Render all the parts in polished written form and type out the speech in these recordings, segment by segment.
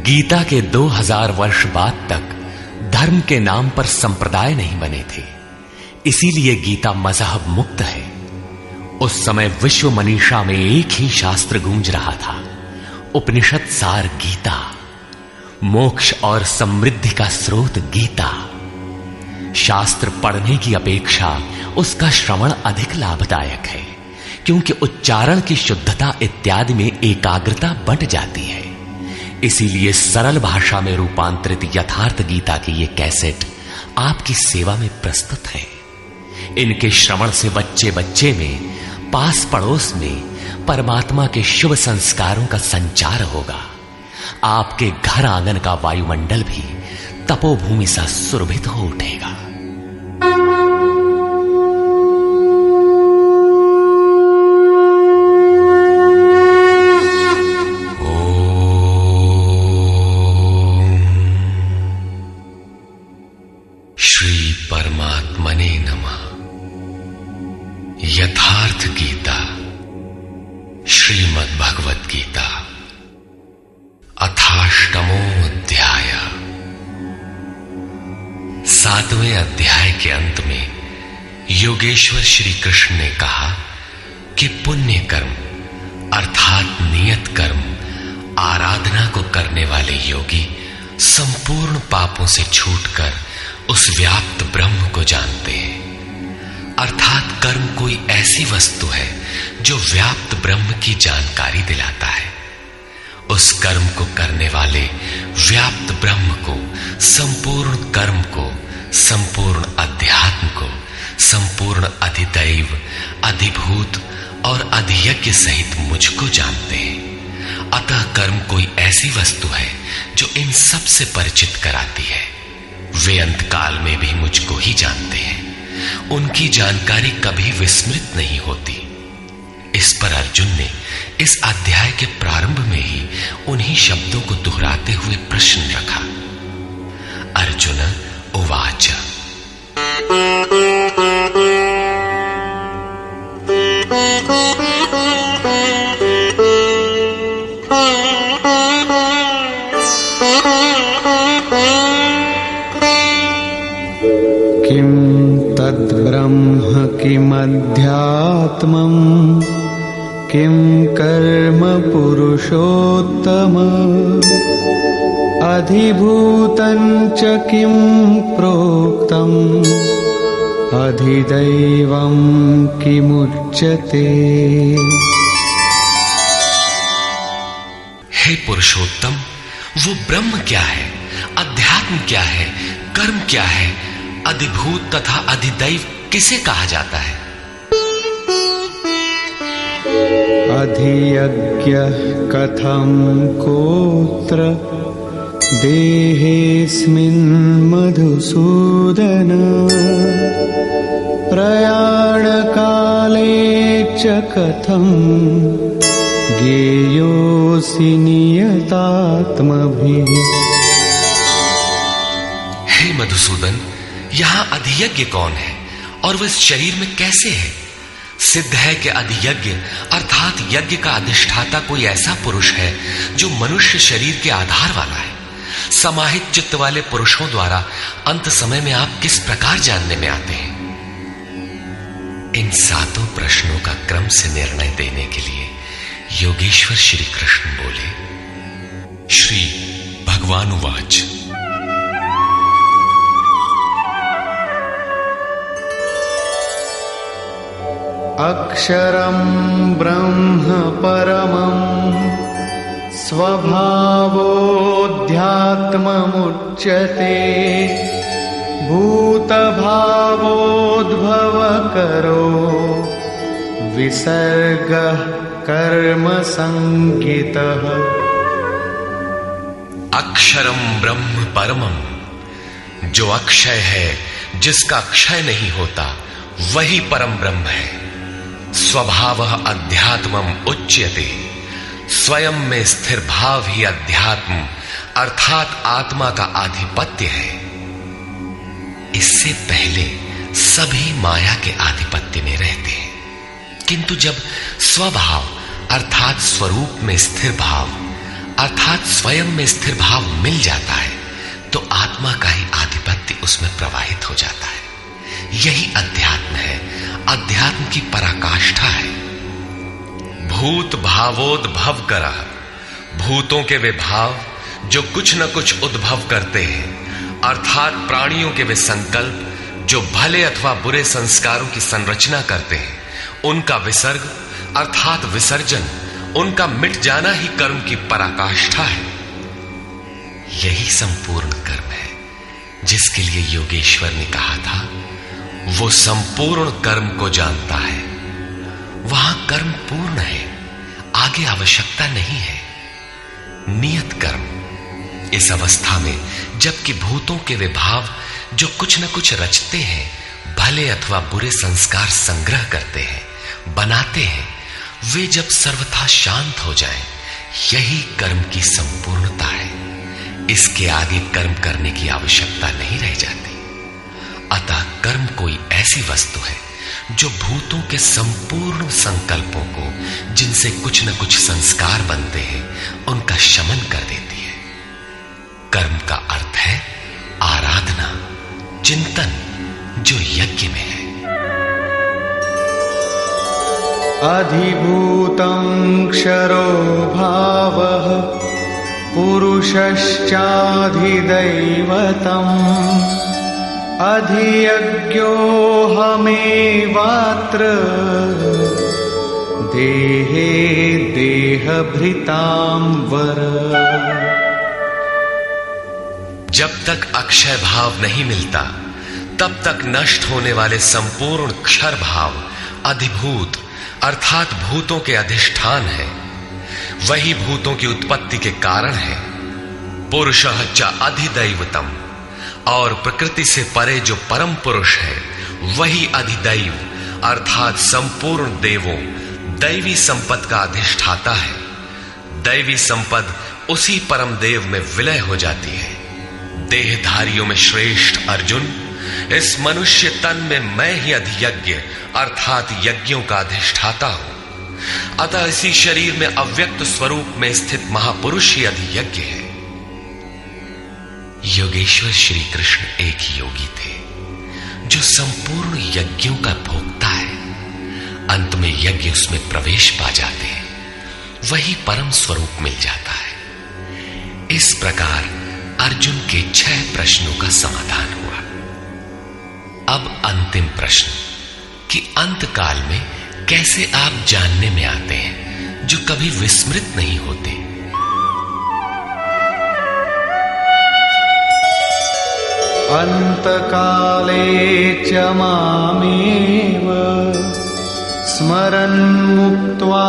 गीता के 2000 वर्ष बाद तक धर्म के नाम पर संप्रदाय नहीं बने थे, इसीलिए गीता मजहब मुक्त है। उस समय विश्व मनीषा में एक ही शास्त्र गूंज रहा था, उपनिषद सार गीता, मोक्ष और समृद्धि का स्रोत गीता। शास्त्र पढ़ने की अपेक्षा उसका श्रवण अधिक लाभदायक है, क्योंकि उच्चारण की शुद्धता इत्यादि में एकाग्रता बंट जाती है। इसीलिए सरल भाषा में रूपांतरित यथार्थ गीता की ये कैसेट आपकी सेवा में प्रस्तुत है। इनके श्रवण से बच्चे बच्चे में, पास पड़ोस में परमात्मा के शुभ संस्कारों का संचार होगा। आपके घर आंगन का वायुमंडल भी तपोभूमि सा सुरभित हो उठेगा। श्री परमात्मने नमः। यथार्थ गीता, श्रीमद् भगवत गीता, अथाष्टमो अध्याय। 7वें अध्याय के अंत में योगेश्वर श्री कृष्ण ने कहा कि पुण्य कर्म अर्थात नियत कर्म आराधना को करने वाले योगी संपूर्ण पापों से छूटकर उस व्याप्त ब्रह्म को जानते हैं। अर्थात कर्म कोई ऐसी वस्तु है जो व्याप्त ब्रह्म की जानकारी दिलाता है। उस कर्म को करने वाले व्याप्त ब्रह्म को, संपूर्ण कर्म को, संपूर्ण अध्यात्म को, संपूर्ण अधिदैव, अधिभूत और अधियज्ञ सहित मुझको जानते हैं। अतः कर्म कोई ऐसी वस्तु है जो इन सब से परिचित कराती है। वे अंतकाल में भी मुझको ही जानते हैं। उनकी जानकारी कभी विस्मृत नहीं होती। इस पर अर्जुन ने इस अध्याय के प्रारंभ में ही उन्हीं शब्दों को दोहराते हुए प्रश्न रखा। अर्जुन उवाच। किं तद्ब्रह्म किमध्यात्मम् किं कर्म पुरुषोत्तम अधिभूतं च किं प्रोक्तम् अधिदैवं किमुच्यते। हे पुरुषोत्तम, वो ब्रह्म क्या है, अध्यात्म क्या है, कर्म क्या है, अधिभूत तथा अधिदैव किसे कहा जाता है? अधियज्ञः कथं कोत्र देहेऽस्मिन् मधुसूदन प्रयाणकाले च कथं ज्ञेयोऽसि नियतात्मभिः। हे मधुसूदन, यहां अधियज्ञ कौन है और वह इस शरीर में कैसे है? सिद्ध है कि अधियज्ञ अर्थात यज्ञ का अधिष्ठाता कोई ऐसा पुरुष है जो मनुष्य शरीर के आधार वाला है। समाहित चित्त वाले पुरुषों द्वारा अंत समय में आप किस प्रकार जानने में आते हैं? इन 7 प्रश्नों का क्रम से निर्णय देने के लिए योगेश्वर श्री कृष्ण बोले। श्री भगवान उवाच। अक्षरं ब्रह्म परमं स्वभावोऽध्यात्ममुच्यते भूतभावोद्भवकरो विसर्गः कर्म संज्ञितः। अक्षरम ब्रह्म परमम, जो अक्षय है, जिसका क्षय नहीं होता, वही परम ब्रह्म है। स्वभावः अध्यात्मम उच्यते, स्वयं में स्थिर भाव ही अध्यात्म अर्थात आत्मा का आधिपत्य है। इससे पहले सभी माया के आधिपत्य में रहते हैं, किंतु जब स्वभाव अर्थात स्वरूप में स्थिर भाव अर्थात स्वयं में स्थिर भाव मिल जाता है तो आत्मा का ही आधिपत्य उसमें प्रवाहित हो जाता है। यही अध्यात्म है, अध्यात्म की पराकाष्ठा है। भूत भावोद्भव करः, भूतों के वे भाव जो कुछ न कुछ उद्भव करते हैं, अर्थात प्राणियों के वे संकल्प जो भले अथवा बुरे संस्कारों की संरचना करते हैं, उनका विसर्ग अर्थात विसर्जन, उनका मिट जाना ही कर्म की पराकाष्ठा है। यही संपूर्ण कर्म है जिसके लिए योगेश्वर ने कहा था, वो संपूर्ण कर्म को जानता है। वहां कर्म पूर्ण है, आगे आवश्यकता नहीं है। नियत कर्म, इस अवस्था में जबकि भूतों के वे भाव जो कुछ न कुछ रचते हैं, भले अथवा बुरे संस्कार संग्रह करते हैं, बनाते हैं, वे जब सर्वथा शांत हो जाएं, यही कर्म की संपूर्णता है। इसके आगे कर्म करने की आवश्यकता नहीं रह जाती। अतः कर्म कोई ऐसी वस्तु है जो भूतों के संपूर्ण संकल्पों को, जिनसे कुछ न कुछ संस्कार बनते हैं, उनका शमन कर देती है। कर्म का अर्थ है आराधना, चिंतन, जो यज्ञ में है। अधिभूतं क्षरो भावः पुरुषश्चाधिदैवतम् अधियज्ञोऽहमेवात्र देहे देहभृतां वर। जब तक अक्षय भाव नहीं मिलता तब तक नष्ट होने वाले संपूर्ण क्षर भाव अधिभूत अर्थात भूतों के अधिष्ठान है। वही भूतों की उत्पत्ति के कारण है। पुरुषः च अधिदैवतम, और प्रकृति से परे जो परम पुरुष है वही अधिदैव अर्थात संपूर्ण देवों, दैवी संपद का अधिष्ठाता है। दैवी संपद उसी परम देव में विलय हो जाती है। देहधारियों में श्रेष्ठ अर्जुन, इस मनुष्य तन में मैं ही अधियज्ञ अर्थात यज्ञों का अधिष्ठाता हूं। अतः इसी शरीर में अव्यक्त स्वरूप में स्थित महापुरुष ही अधियज्ञ है। योगेश्वर श्री कृष्ण एक योगी थे जो संपूर्ण यज्ञों का भोक्ता है। अंत में यज्ञ उसमें प्रवेश पा जाते हैं, वही परम स्वरूप मिल जाता है। इस प्रकार अर्जुन के 6 प्रश्नों का समाधान हुआ। अब अंतिम प्रश्न कि अंत काल में कैसे आप जानने में आते हैं जो कभी विस्मृत नहीं होते। अंतकाले च मामेव स्मरन् मुक्त्वा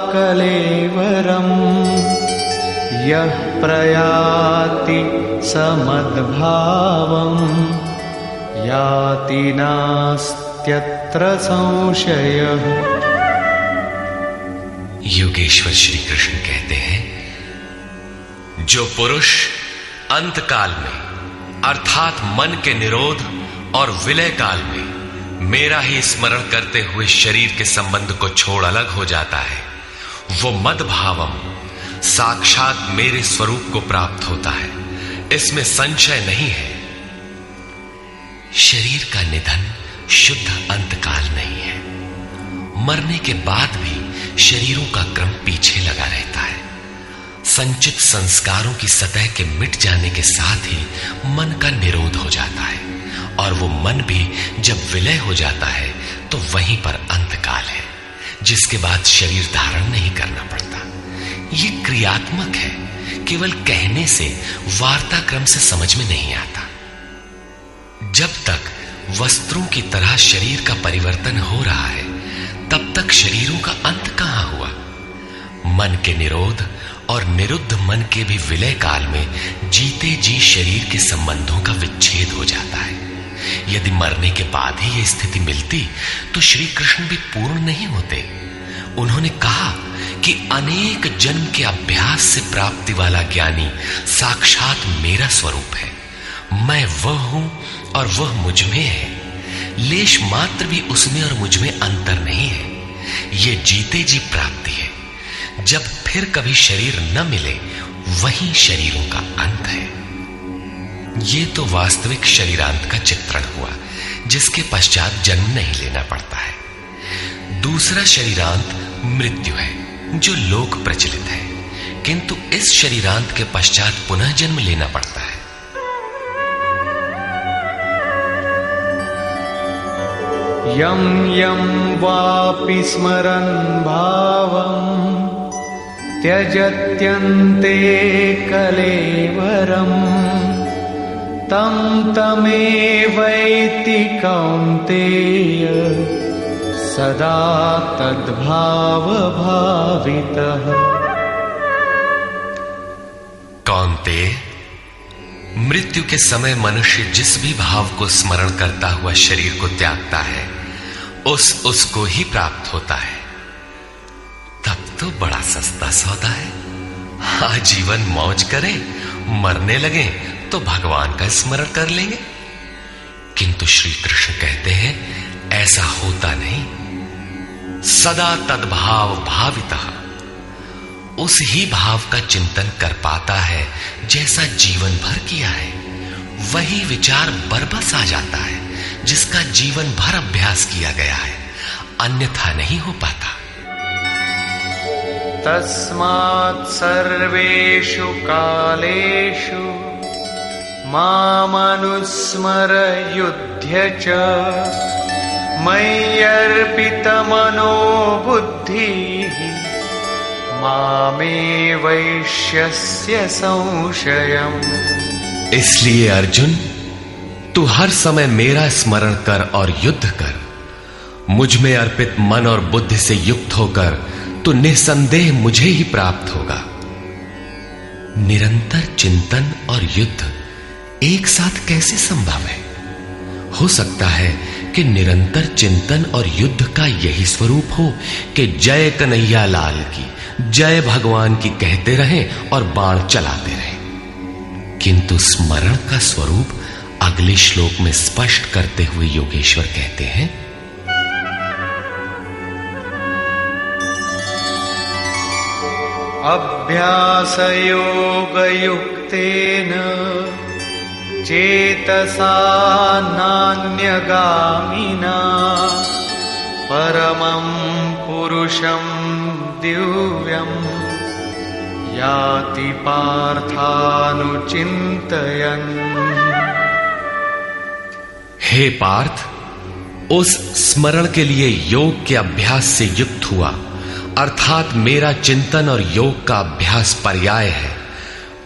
कलेवरम् यः प्रयाति समद्भावम् याति नास्त्यत्र संशयः। योगेश्वर श्री कृष्ण कहते हैं, जो पुरुष अंतकाल में अर्थात मन के निरोध और विलय काल में मेरा ही स्मरण करते हुए शरीर के संबंध को छोड़ अलग हो जाता है, वो मद्भावम साक्षात मेरे स्वरूप को प्राप्त होता है, इसमें संशय नहीं है। शरीर का निधन शुद्ध अंतकाल नहीं है। मरने के बाद भी शरीरों का क्रम पीछे लगा रहता है। संचित संस्कारों की सतह के मिट जाने के साथ ही मन का निरोध हो जाता है, और वो मन भी जब विलय हो जाता है तो वहीं पर अंतकाल है, जिसके बाद शरीर धारण नहीं करना पड़ता। ये क्रियात्मक है, केवल कहने से वार्ताक्रम से समझ में नहीं आता। जब तक वस्त्रों की तरह शरीर का परिवर्तन हो रहा है तब तक शरीरों का अंत कहां हुआ। मन के निरोध और निरुद्ध मन के भी विलय काल में जीते जी शरीर के संबंधों का विच्छेद हो जाता है। यदि मरने के बाद ही यह स्थिति मिलती तो श्री कृष्ण भी पूर्ण नहीं होते। उन्होंने कहा कि अनेक जन्म के अभ्यास से प्राप्ति वाला ज्ञानी साक्षात मेरा स्वरूप है। मैं वह हूं और वह मुझ में है। लेश मात्र भी उसमें और मुझ में अंतर नहीं है। यह जीते जी प्राप्ति है। जब फिर कभी शरीर न मिले वही शरीरों का अंत है। ये तो वास्तविक शरीरांत का चित्रण हुआ, जिसके पश्चात जन्म नहीं लेना पड़ता है। दूसरा शरीरांत मृत्यु है, जो लोक प्रचलित है, किंतु इस शरीरांत के पश्चात पुनः जन्म लेना पड़ता है। यं यं वापि स्मरन् भावं त्यजत्यन्ते कलेवरम् तं तमेवैति कौन्तेय सदा तद्भावभावितः। कौन्तेय, मृत्यु के समय मनुष्य जिस भी भाव को स्मरण करता हुआ शरीर को त्यागता है, उसको ही प्राप्त होता है। तब तो बड़ा सस्ता सौदा है। आजीवन मौज करें, मरने लगे तो भगवान का स्मरण कर लेंगे। किंतु श्री कृष्ण कहते हैं ऐसा होता नहीं। सदा तद्भाव भावितः, उस ही भाव का चिंतन कर पाता है जैसा जीवन भर किया है। वही विचार बरबस आ जाता है जिसका जीवन भर अभ्यास किया गया है, अन्यथा नहीं हो पाता। तस्मात् सर्वेषु कालेषु मामनुस्मर युध्य च मय्यर्पितमनो बुद्धिः मामे वैश्यस्य संशयम्। इसलिए अर्जुन, तू हर समय मेरा स्मरण कर और युद्ध कर। मुझ में अर्पित मन और बुद्धि से युक्त होकर तू निसंदेह मुझे ही प्राप्त होगा। निरंतर चिंतन और युद्ध एक साथ कैसे संभव है? हो सकता है कि निरंतर चिंतन और युद्ध का यही स्वरूप हो कि जय कन्हैया लाल की, जय भगवान की कहते रहें और बाण चलाते रहें। किंतु स्मरण का स्वरूप अगले श्लोक में स्पष्ट करते हुए योगेश्वर कहते हैं, अभ्यास योग युक्तेन चेतसा नान्यगामिना परमं पुरुषं दिव्यं याति पार्थानुचिन्तयन्। हे पार्थ, उस स्मरण के लिए योग के अभ्यास से युक्त हुआ, अर्थात मेरा चिंतन और योग का अभ्यास पर्याय है।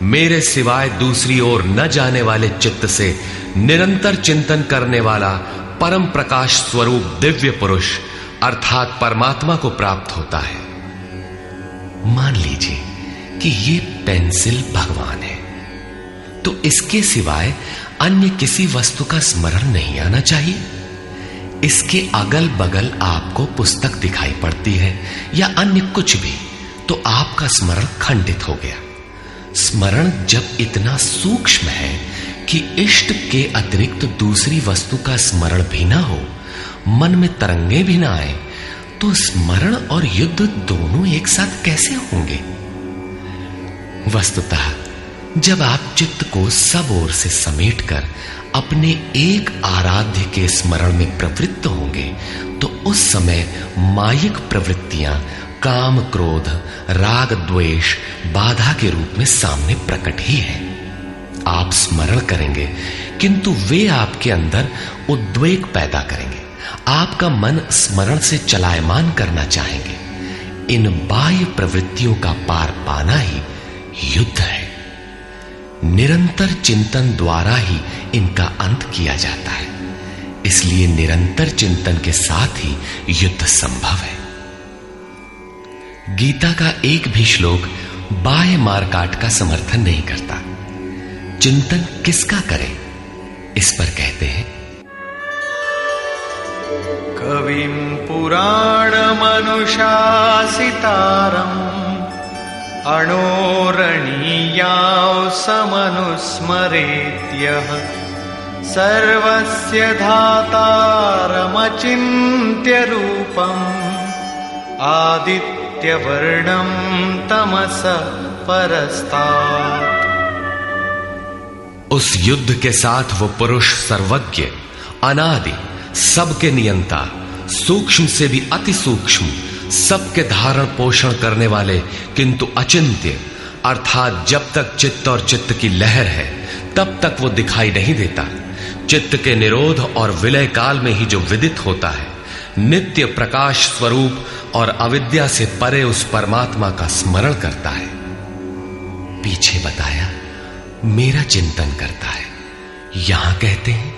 मेरे सिवाय दूसरी ओर न जाने वाले चित्त से निरंतर चिंतन करने वाला परम प्रकाश स्वरूप दिव्य पुरुष अर्थात परमात्मा को प्राप्त होता है। मान लीजिए कि ये पेंसिल भगवान है, तो इसके सिवाय अन्य किसी वस्तु का स्मरण नहीं आना चाहिए। इसके अगल बगल आपको पुस्तक दिखाई पड़ती है या अन्य कुछ भी, तो आपका स्मरण खंडित हो गया। स्मरण जब इतना सूक्ष्म है कि इष्ट के अतिरिक्त दूसरी वस्तु का स्मरण भी ना हो, मन में तरंगे भी ना आए, तो स्मरण और युद्ध दोनों एक साथ कैसे होंगे? वस्तुतः जब आप चित्त को सब ओर से समेटकर अपने एक आराध्य के स्मरण में प्रवृत्त होंगे, तो उस समय मायिक प्रवृत्तियां काम क्रोध राग द्वेष बाधा के रूप में सामने प्रकट ही है। आप स्मरण करेंगे किंतु वे आपके अंदर उद्वेग पैदा करेंगे। आपका मन स्मरण से चलायमान करना चाहेंगे। इन बाह्य प्रवृत्तियों का पार पाना ही युद्ध है। निरंतर चिंतन द्वारा ही इनका अंत किया जाता है। इसलिए निरंतर चिंतन के साथ ही युद्ध संभव है। गीता का एक भी श्लोक बाह्य मारकाट का समर्थन नहीं करता। चिंतन किसका करें, इस पर कहते हैं, कविं पुराणमनुशासितारम् अणोरणीयां समनुस्मरेत्यः सर्वस्य धातारमचिन्त्य रूपम् आदित्यं नित्यवर्णं तमस परस्तात्। उस युद्ध के साथ वो पुरुष सर्वज्ञ, अनादि, सबके नियंता, सूक्ष्म से भी अति सूक्ष्म, सबके धारण पोषण करने वाले किंतु अचिंत्य, अर्थात जब तक चित्त और चित्त की लहर है तब तक वो दिखाई नहीं देता। चित्त के निरोध और विलय काल में ही जो विदित होता है, नित्य प्रकाश स्वरूप और अविद्या से परे उस परमात्मा का स्मरण करता है। पीछे बताया मेरा चिंतन करता है, यहां कहते हैं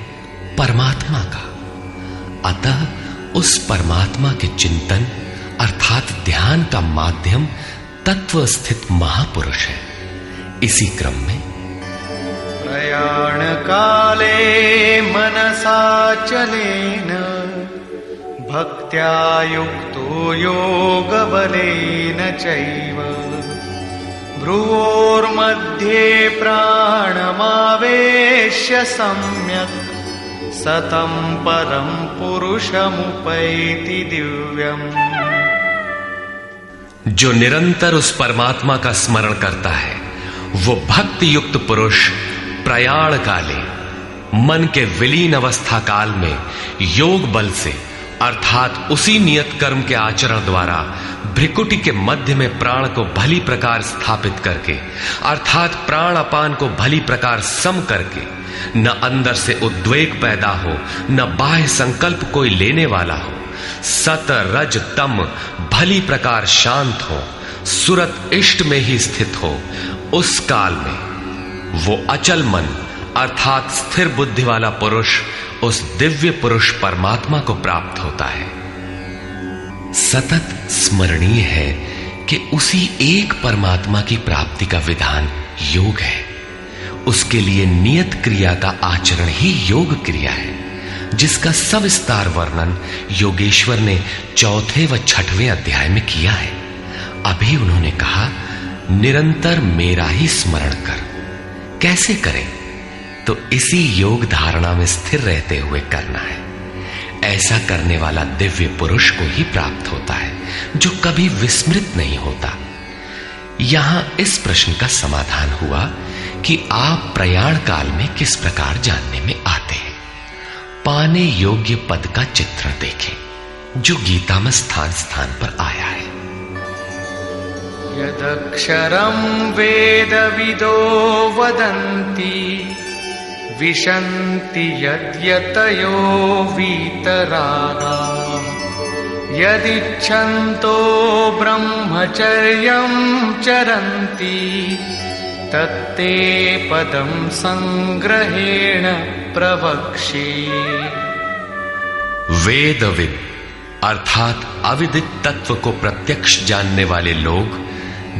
परमात्मा का। अतः उस परमात्मा के चिंतन अर्थात ध्यान का माध्यम तत्व स्थित महापुरुष है। इसी क्रम में प्रयाण काले मनसा चलेन भक्त्या युक्तो योग बलेन चैव भ्रुवोर्मध्ये प्राणमावेश्य सम्यक् सतं परम पुरुषमुपैति दिव्यम्। जो निरंतर उस परमात्मा का स्मरण करता है वो भक्ति युक्त पुरुष प्रयाण काले, मन के विलीन अवस्था काल में योग बल से अर्थात उसी नियत कर्म के आचरण द्वारा भ्रिकुटी के मध्य में प्राण को भली प्रकार स्थापित करके अर्थात प्राण अपान को भली प्रकार सम करके न अंदर से उद्वेग पैदा हो न बाह्य संकल्प कोई लेने वाला हो, सत रज तम भली प्रकार शांत हो, सुरत इष्ट में ही स्थित हो, उस काल में वो अचल मन अर्थात स्थिर बुद्धि वाला पुरुष उस दिव्य पुरुष परमात्मा को प्राप्त होता है। सतत स्मरणीय है कि उसी एक परमात्मा की प्राप्ति का विधान योग है। उसके लिए नियत क्रिया का आचरण ही योग क्रिया है, जिसका सविस्तार वर्णन योगेश्वर ने 4वें व 6वें अध्याय में किया है। अभी उन्होंने कहा निरंतर मेरा ही स्मरण कर। कैसे करें? तो इसी योग धारणा में स्थिर रहते हुए करना है। ऐसा करने वाला दिव्य पुरुष को ही प्राप्त होता है, जो कभी विस्मृत नहीं होता। यहां इस प्रश्न का समाधान हुआ कि आप प्रयाण काल में किस प्रकार जानने में आते हैं। पाने योग्य पद का चित्रण देखें जो गीता में स्थान स्थान पर आया है। यदक्षरं वेदविदो वदन्ति विशन्ति यद्यतयो वीतरागाः यदिच्छन्तो ब्रह्मचर्यं चरन्ति तत्ते पदं संग्रहेण प्रवक्ष्ये। वेदविद अर्थात अविदित तत्व को प्रत्यक्ष जानने वाले लोग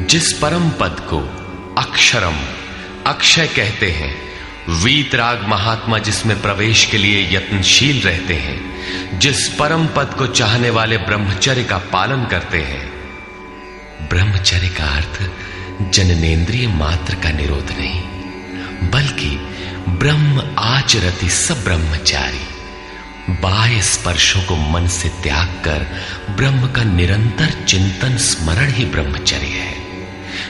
जिस परम पद को अक्षरम अक्षय कहते हैं, वीतराग महात्मा जिसमें प्रवेश के लिए यत्नशील रहते हैं, जिस परम पद को चाहने वाले ब्रह्मचर्य का पालन करते हैं। ब्रह्मचर्य का अर्थ जननेन्द्रिय मात्र का निरोध नहीं, बल्कि ब्रह्म आचरति सब ब्रह्मचारी, बाह्य स्पर्शों को मन से त्याग कर ब्रह्म का निरंतर चिंतन स्मरण ही ब्रह्मचर्य है।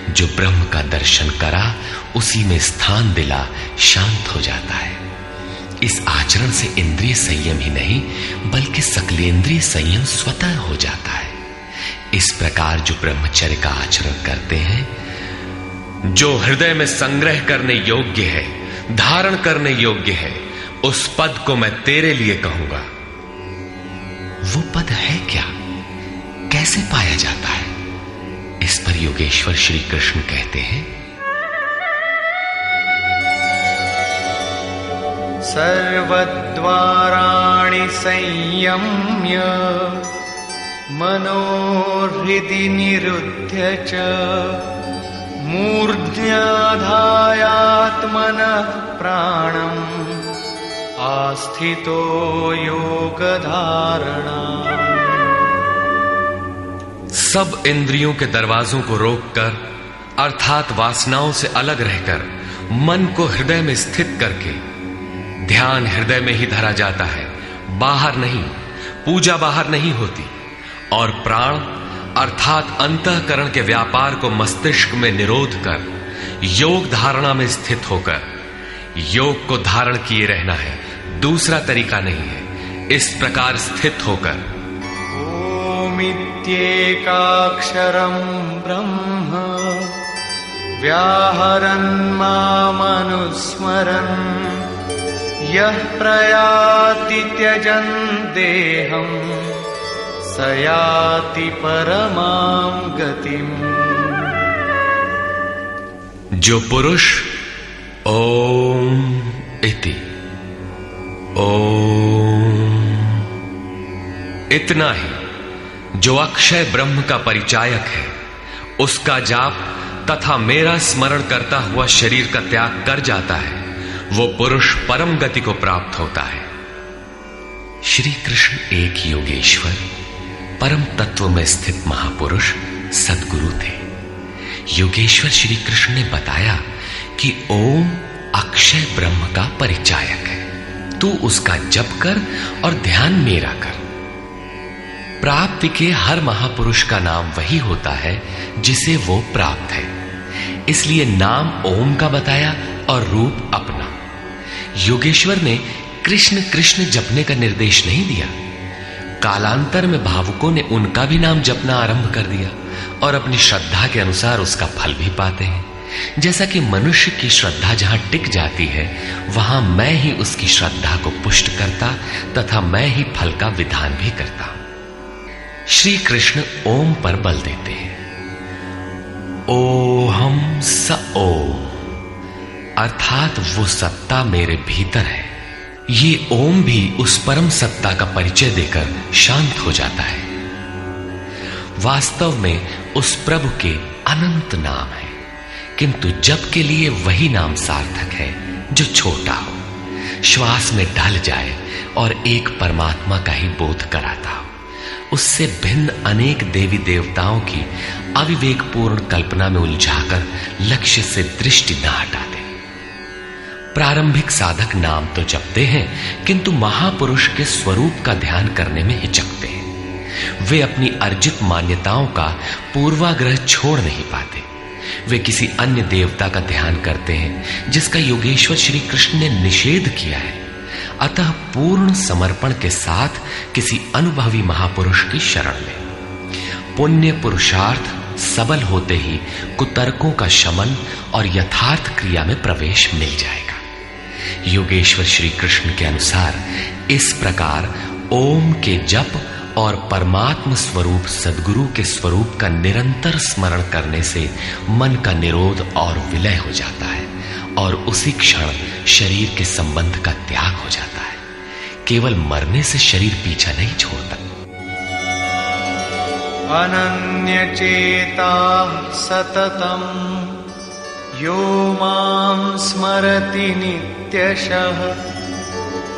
जो ब्रह्म का दर्शन करा उसी में स्थान दिला शांत हो जाता है। इस आचरण से इंद्रिय संयम ही नहीं बल्कि सकलेंद्रिय संयम स्वतः हो जाता है। इस प्रकार जो ब्रह्मचर्य का आचरण करते हैं, जो हृदय में संग्रह करने योग्य है, धारण करने योग्य है, उस पद को मैं तेरे लिए कहूंगा। वो पद है क्या? कैसे पाया जाता है? इस पर योगेश्वर श्री कृष्ण कहते हैं, सर्वद्वाराणि संयम्य मनोहृदि निरुध्य च मूर्ध्याधायात्मनः प्राणम् आस्थितो योगधारणा। सब इंद्रियों के दरवाजों को रोककर अर्थात वासनाओं से अलग रहकर मन को हृदय में स्थित करके ध्यान हृदय में ही धरा जाता है, बाहर नहीं। पूजा बाहर नहीं होती। और प्राण अर्थात अंतःकरण के व्यापार को मस्तिष्क में निरोध कर योग धारणा में स्थित होकर योग को धारण किए रहना है, दूसरा तरीका नहीं है। इस प्रकार स्थित होकर ओमित्येकाक्षरं ब्रह्म व्याहरन् मामनुस्मरन् यः प्रयाति त्यजन् देहं स याति परमां गतिम्। जो पुरुष ओम इति ओम इतना ही जो अक्षय ब्रह्म का परिचायक है, उसका जाप तथा मेरा स्मरण करता हुआ शरीर का त्याग कर जाता है, वो पुरुष परम गति को प्राप्त होता है। श्री कृष्ण एक योगेश्वर परम तत्व में स्थित महापुरुष सद्गुरु थे। योगेश्वर श्री कृष्ण ने बताया कि ओम अक्षय ब्रह्म का परिचायक है, तू उसका जप कर और ध्यान मेरा कर। प्राप्ति के हर महापुरुष का नाम वही होता है जिसे वो प्राप्त है, इसलिए नाम ओम का बताया और रूप अपना। योगेश्वर ने कृष्ण कृष्ण जपने का निर्देश नहीं दिया। कालांतर में भावुकों ने उनका भी नाम जपना आरंभ कर दिया और अपनी श्रद्धा के अनुसार उसका फल भी पाते हैं। जैसा कि मनुष्य की श्रद्धा जहां टिक जाती है, वहां मैं ही उसकी श्रद्धा को पुष्ट करता तथा मैं ही फल का विधान भी करता। श्री कृष्ण ओम पर बल देते हैं। ओहम स ओम, अर्थात वो सत्ता मेरे भीतर है। ये ओम भी उस परम सत्ता का परिचय देकर शांत हो जाता है। वास्तव में उस प्रभु के अनंत नाम है, किंतु जप के लिए वही नाम सार्थक है जो छोटा हो, श्वास में ढल जाए और एक परमात्मा का ही बोध कराता हो। उससे भिन्न अनेक देवी देवताओं की अविवेकपूर्ण कल्पना में उलझाकर लक्ष्य से दृष्टि न हटाते। प्रारंभिक साधक नाम तो जपते हैं, किंतु महापुरुष के स्वरूप का ध्यान करने में हिचकते हैं। वे अपनी अर्जित मान्यताओं का पूर्वाग्रह छोड़ नहीं पाते। वे किसी अन्य देवता का ध्यान करते हैं जिसका योगेश्वर श्री कृष्ण ने निषेध किया है। अतः पूर्ण समर्पण के साथ किसी अनुभवी महापुरुष की शरण लें। पुण्य पुरुषार्थ सबल होते ही कुतर्कों का शमन और यथार्थ क्रिया में प्रवेश मिल जाएगा। योगेश्वर श्री कृष्ण के अनुसार इस प्रकार ओम के जप और परमात्म स्वरूप सद्गुरु के स्वरूप का निरंतर स्मरण करने से मन का निरोध और विलय हो जाता है और उसी क्षण शरीर के संबंध का त्याग हो जाता है। केवल मरने से शरीर पीछा नहीं छोड़ता। अनन्यचेता सततम यो मां स्मरति नित्यशः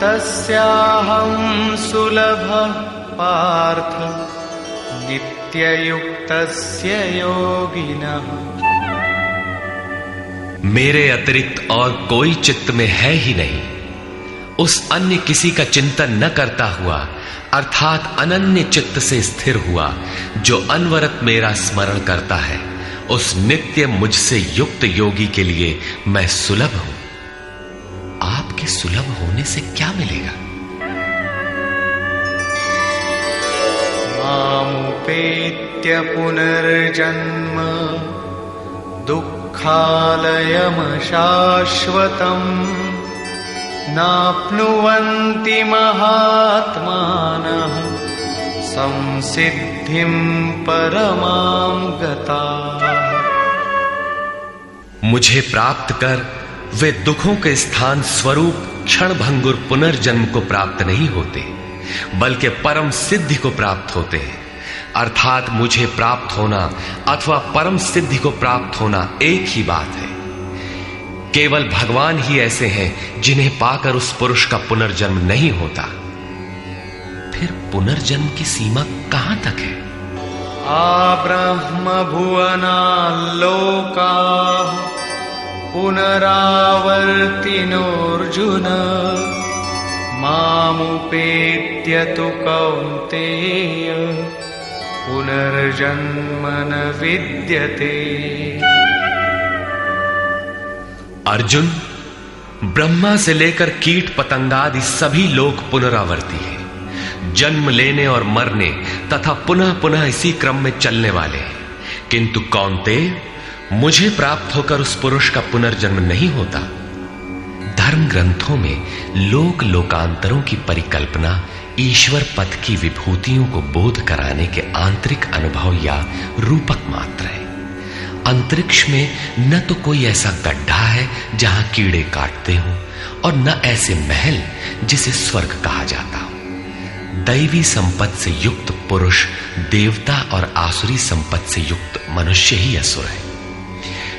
तस्याहं सुलभः पार्थ नित्ययुक्तस्य योगिनः। मेरे अतिरिक्त और कोई चित्त में है ही नहीं। उस अन्य किसी का चिंतन न करता हुआ अर्थात अनन्य चित्त से स्थिर हुआ जो अनवरत मेरा स्मरण करता है, उस नित्य मुझसे युक्त योगी के लिए मैं सुलभ हूं। आपके सुलभ होने से क्या मिलेगा? मामुपेत्य पुनर्जन्म दुःखालयमशाश्वतम् नाप्नुवन्ति महात्मानः संसिद्धिं परमां गताः। मुझे प्राप्त कर वे दुखों के स्थान स्वरूप क्षणभंगुर पुनर्जन्म को प्राप्त नहीं होते, बल्कि परम सिद्धि को प्राप्त होते हैं। अर्थात मुझे प्राप्त होना अथवा परम सिद्धि को प्राप्त होना एक ही बात है। केवल भगवान ही ऐसे हैं जिन्हें पाकर उस पुरुष का पुनर्जन्म नहीं होता। फिर पुनर्जन्म की सीमा कहां तक है? आब्रह्म भुवनाल्लोकाः पुनरावर्तिनोऽर्जुन मामुपेत्य तु कौन्तेय पुनर्जन्म न विद्यते। अर्जुन, ब्रह्मा से लेकर कीट पतंगादि सभी लोग पुनरावर्ती हैं, जन्म लेने और मरने तथा पुनः पुनः इसी क्रम में चलने वाले हैं। किंतु कौन्तेय, मुझे प्राप्त होकर उस पुरुष का पुनर्जन्म नहीं होता। धर्म ग्रंथों में लोक लोकांतरों की परिकल्पना ईश्वर पद की विभूतियों को बोध कराने के आंतरिक अनुभव या रूपक मात्र है। अंतरिक्ष में न तो कोई ऐसा गड्ढा है जहां कीड़े काटते हों और न ऐसे महल जिसे स्वर्ग कहा जाता हो। दैवी संपत्ति से युक्त पुरुष देवता और आसुरी संपत्ति से युक्त मनुष्य ही असुर है।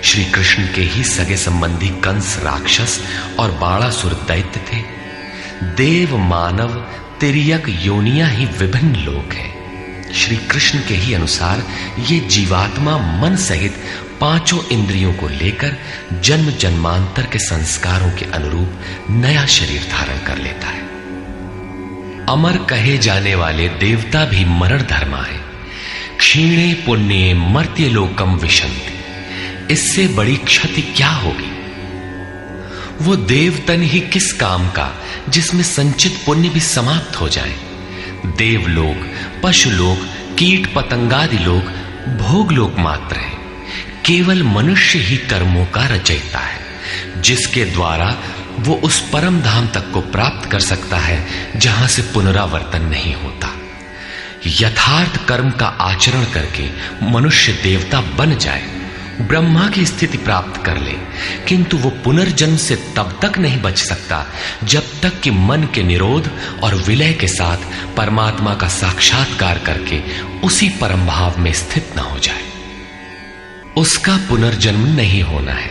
श्री कृष्ण के ही सगे संबंधी कंस राक्षस और बाणासुर दैत्य थे। देव मानव तिर्यक योनियां ही विभिन्न लोक हैं। श्री कृष्ण के ही अनुसार ये जीवात्मा मन सहित पांचों इंद्रियों को लेकर जन्म जन्मांतर के संस्कारों के अनुरूप नया शरीर धारण कर लेता है। अमर कहे जाने वाले देवता भी मरण धर्मा है। क्षीणे पुण्ये मर्त्य लोकम विशन्ति। इससे बड़ी क्षति क्या होगी? वो देवतन ही किस काम का जिसमें संचित पुण्य भी समाप्त हो जाए। देवलोक, पशुलोक, कीट पतंगादि लोग भोगलोक मात्र है। केवल मनुष्य ही कर्मों का रचयिता है, जिसके द्वारा वो उस परम धाम तक को प्राप्त कर सकता है जहां से पुनरावर्तन नहीं होता। यथार्थ कर्म का आचरण करके मनुष्य देवता बन जाए, ब्रह्मा की स्थिति प्राप्त कर ले, किंतु वो पुनर्जन्म से तब तक नहीं बच सकता जब तक कि मन के निरोध और विलय के साथ परमात्मा का साक्षात्कार करके उसी परम भाव में स्थित न हो जाए। उसका पुनर्जन्म नहीं होना है,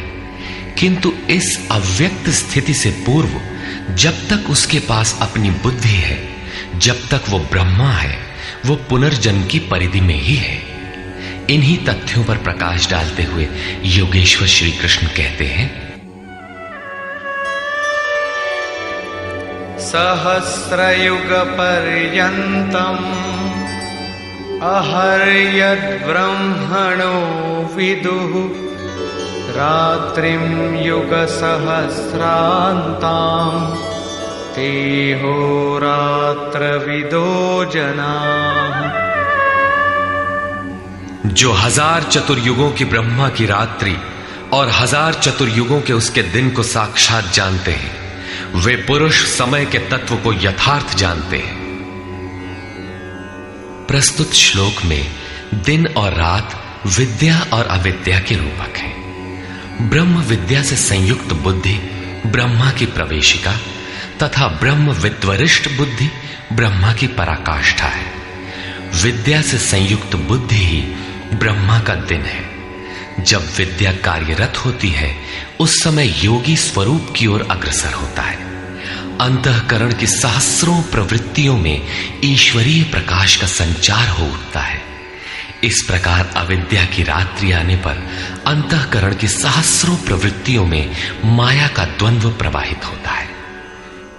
किंतु इस अव्यक्त स्थिति से पूर्व जब तक उसके पास अपनी बुद्धि है, जब तक वो ब्रह्मा है, वो पुनर्जन्म की परिधि में ही है। इन्हीं तथ्यों पर प्रकाश डालते हुए योगेश्वर श्री कृष्ण कहते हैं, सहस्रयुग पर्यन्तम् अहर्यद् ब्रह्मणो विदुः रात्रिं युग सहस्रान्ताम् तेहोरात्रविदो जनाः। जो 1000 चतुर्युगों की ब्रह्मा की रात्रि और 1000 चतुर्युगों के उसके दिन को साक्षात जानते हैं, वे पुरुष समय के तत्व को यथार्थ जानते हैं। प्रस्तुत श्लोक में दिन और रात विद्या और अविद्या के रूपक हैं। ब्रह्म विद्या से संयुक्त बुद्धि ब्रह्मा की प्रवेशिका तथा ब्रह्म विद्वरिष्ठ बुद्धि ब्रह्मा की पराकाष्ठा है। विद्या से संयुक्त बुद्धि ही ब्रह्मा का दिन है। जब विद्या कार्यरत होती है, उस समय योगी स्वरूप की ओर अग्रसर होता है। अंतःकरण की सहस्रों प्रवृत्तियों में ईश्वरीय प्रकाश का संचार हो उठता है। इस प्रकार अविद्या की रात्रि आने पर अंतःकरण की सहस्रों प्रवृत्तियों में माया का द्वंद्व प्रवाहित होता है।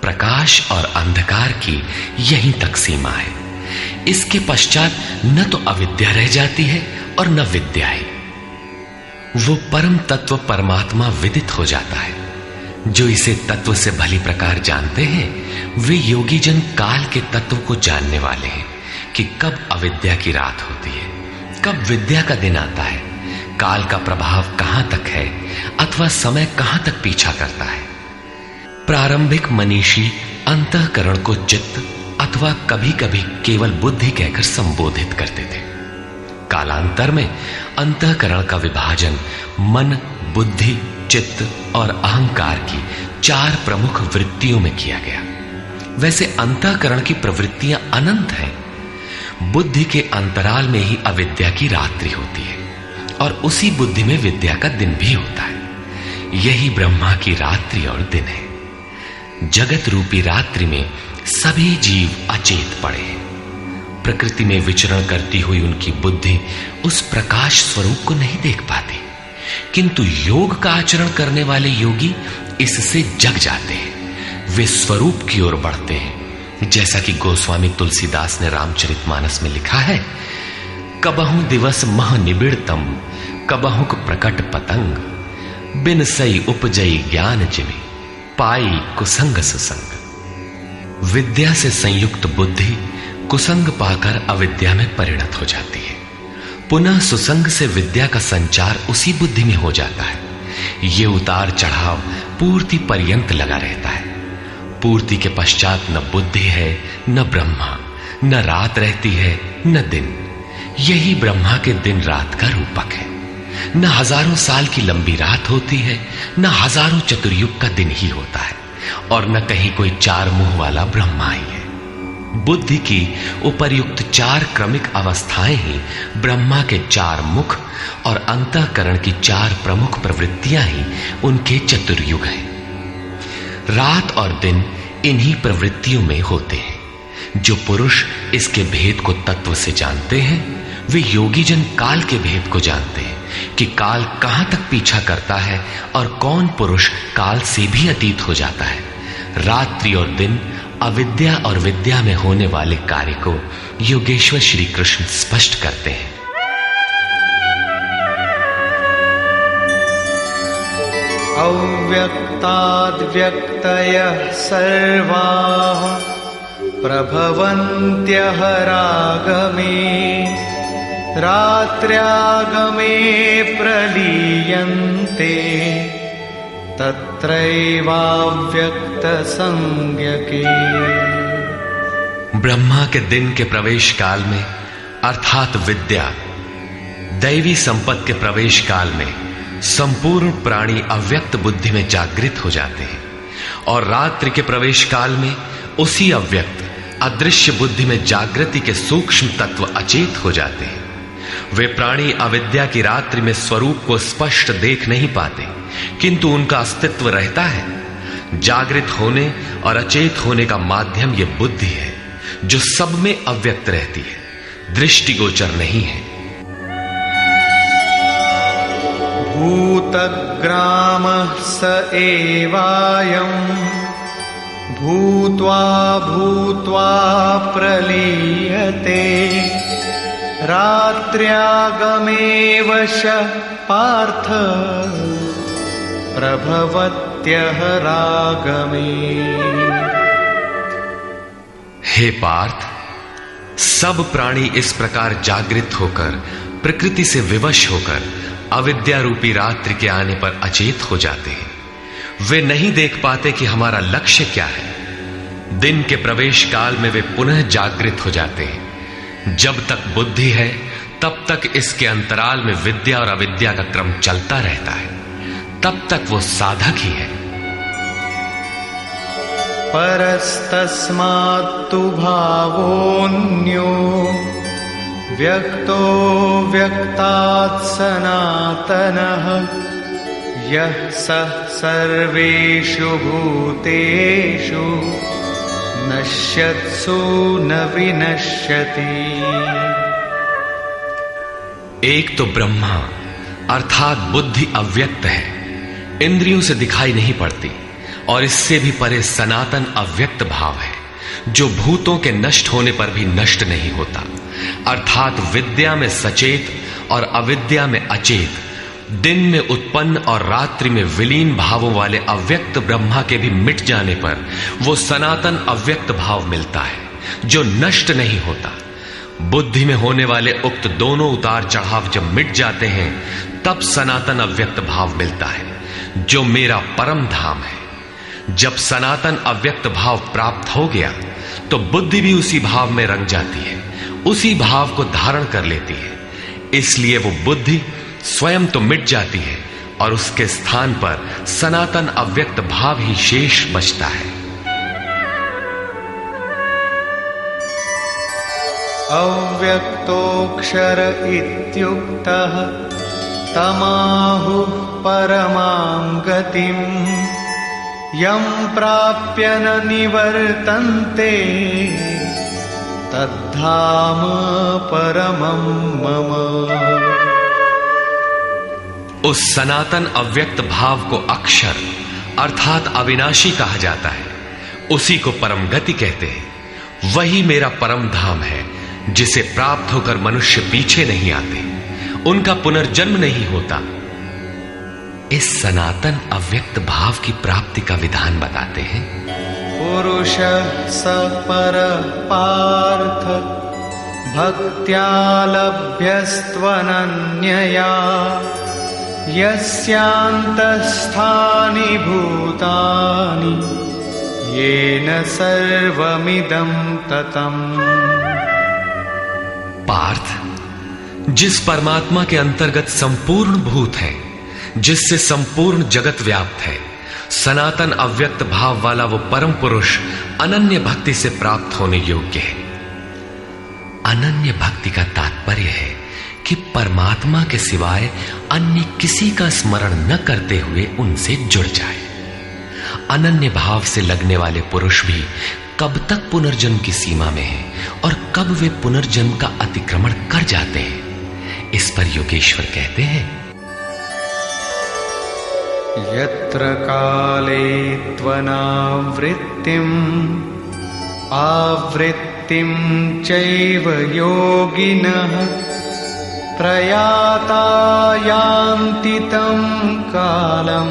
प्रकाश और अंधकार की यहीं तक सीमा है। इसके पश्चात न तो अविद्या रह जाती है और न विद्या ही। वो परम तत्व परमात्मा विदित हो जाता है। जो इसे तत्व से भली प्रकार जानते हैं, वे योगी जन काल के तत्व को जानने वाले हैं कि कब अविद्या की रात होती है, कब विद्या का दिन आता है, काल का प्रभाव कहां तक है अथवा समय कहां तक पीछा करता है। प्रारंभिक मनीषी अंतःकरण को चित्त अथवा कभी कभी केवल बुद्धि कहकर संबोधित करते थे। कालांतर में अंतःकरण का विभाजन मन, बुद्धि, चित्त और अहंकार की 4 प्रमुख वृत्तियों में किया गया। वैसे अंतःकरण की प्रवृत्तियां अनंत हैं। बुद्धि के अंतराल में ही अविद्या की रात्रि होती है और उसी बुद्धि में विद्या का दिन भी होता है। यही ब्रह्मा की रात्रि और दिन है। जगत रूपी रात्रि में सभी जीव अचेत पड़े हैं। प्रकृति में विचरण करती हुई उनकी बुद्धि उस प्रकाश स्वरूप को नहीं देख पाती, किंतु योग का आचरण करने वाले योगी इससे जग जाते हैं। वे स्वरूप की ओर बढ़ते हैं। जैसा कि गोस्वामी तुलसीदास ने रामचरितमानस में लिखा है, कबहु दिवस मह निबिड़तम, कबहुक प्रकट पतंग, बिन सई उपजई ज्ञान जिमि, पाई कुसंग सुसंग। विद्या से संयुक्त बुद्धि कुसंग पाकर अविद्या में परिणत हो जाती है। पुनः सुसंग से विद्या का संचार उसी बुद्धि में हो जाता है। ये उतार चढ़ाव पूर्ति पर्यंत लगा रहता है। पूर्ति के पश्चात न बुद्धि है न ब्रह्मा, न रात रहती है न दिन। यही ब्रह्मा के दिन रात का रूपक है। न हजारों साल की लंबी रात होती है, न हजारों चतुर्युग का दिन ही होता है, और न कहीं कोई चार मुंह वाला ब्रह्मा ही है। बुद्धि की उपर्युक्त चार क्रमिक अवस्थाएं ही ब्रह्मा के चार मुख और अंतःकरण की चार प्रमुख प्रवृत्तियां ही उनके चतुर्युग हैं। रात और दिन इन्हीं प्रवृत्तियों में होते हैं। जो पुरुष इसके भेद को तत्व से जानते हैं, वे योगी जन काल के भेद को जानते हैं कि काल कहां तक पीछा करता है और कौन पुरुष काल से भी अतीत हो जाता है। रात्रि और दिन, अविद्या और विद्या में होने वाले कार्य को योगेश्वर श्री कृष्ण स्पष्ट करते हैं। अव्यक्ताद् व्यक्तयः सर्वाः प्रभवन्त्यः रागमे, रात्र्यागमे प्रलीयन्ते, तत्रैवाव्यक्त संज्ञके। ब्रह्मा के दिन के प्रवेश काल में अर्थात विद्या, दैवी संपत्ति के प्रवेश काल में संपूर्ण प्राणी अव्यक्त बुद्धि में जागृत हो जाते हैं, और रात्रि के प्रवेश काल में उसी अव्यक्त अदृश्य बुद्धि में जागृति के सूक्ष्म तत्व अचेत हो जाते हैं। वे प्राणी अविद्या की रात्रि में स्वरूप को स्पष्ट देख नहीं पाते, किंतु उनका अस्तित्व रहता है। जागृत होने और अचेत होने का माध्यम यह बुद्धि है, जो सब में अव्यक्त रहती है, दृष्टिगोचर नहीं है। भूतग्रामः स एवायम्, भूत्वा भूत्वा प्रलीयते, रात्र्यागमे वशः पार्थ, प्रभवत्यः रागमे। हे पार्थ, सब प्राणी इस प्रकार जागृत होकर, प्रकृति से विवश होकर अविद्या रूपी रात्रि के आने पर अचेत हो जाते हैं। वे नहीं देख पाते कि हमारा लक्ष्य क्या है। दिन के प्रवेश काल में वे पुनः जागृत हो जाते हैं। जब तक बुद्धि है तब तक इसके अंतराल में विद्या और अविद्या का क्रम चलता रहता है, तब तक वो साधक ही है। परस्तस्मात्तु भावोऽन्यो व्यक्तो व्यक्तात् सनातनः, यः सः सर्वेषु भूतेषु नश्यत्सु न विनश्यति। एक तो ब्रह्मा अर्थात बुद्धि अव्यक्त है, इंद्रियों से दिखाई नहीं पड़ती, और इससे भी परे सनातन अव्यक्त भाव है, जो भूतों के नष्ट होने पर भी नष्ट नहीं होता। अर्थात विद्या में सचेत और अविद्या में अचेत, दिन में उत्पन्न और रात्रि में विलीन भावों वाले अव्यक्त ब्रह्मा के भी मिट जाने पर वो सनातन अव्यक्त भाव मिलता है, जो नष्ट नहीं होता। बुद्धि में होने वाले उक्त दोनों उतार चढ़ाव जब मिट जाते हैं, तब सनातन अव्यक्त भाव मिलता है, जो मेरा परम धाम है। जब सनातन अव्यक्त भाव प्राप्त हो गया तो बुद्धि भी उसी भाव में रंग जाती है, उसी भाव को धारण कर लेती है। इसलिए वो बुद्धि स्वयं तो मिट जाती है और उसके स्थान पर सनातन अव्यक्त भाव ही शेष बचता है। अव्यक्तोऽक्षर इत्युक्तः तमाहुः परमां गतिम्, यं प्राप्य न निवर्तन्ते तद्धाम परमं मम। उस सनातन अव्यक्त भाव को अक्षर अर्थात अविनाशी कहा जाता है, उसी को परम गति कहते हैं। वही मेरा परम धाम है, जिसे प्राप्त होकर मनुष्य पीछे नहीं आते, उनका पुनर्जन्म नहीं होता। इस सनातन अव्यक्त भाव की प्राप्ति का विधान बताते हैं। पुरुष स पर पार्थ भक्त्या लभ्यस्त्वनन्यया यस्यान्तस्थानि भूतानि येन सर्वमिदं ततम्। पार्थ, जिस परमात्मा के अंतर्गत संपूर्ण भूत है, जिससे संपूर्ण जगत व्याप्त है, सनातन अव्यक्त भाव वाला वो परम पुरुष अनन्य भक्ति से प्राप्त होने योग्य है। अनन्य भक्ति का तात्पर्य है कि परमात्मा के सिवाय अन्य किसी का स्मरण न करते हुए उनसे जुड़ जाए। अनन्य भाव से लगने वाले पुरुष भी कब तक पुनर्जन्म की सीमा में हैं और कब वे पुनर्जन्म का अतिक्रमण कर जाते हैं, इस पर योगेश्वर कहते हैं। यत्र काले त्वनावृत्तिम् आवृत्तिं चैव योगिनः प्रयाता यान्ति तं कालं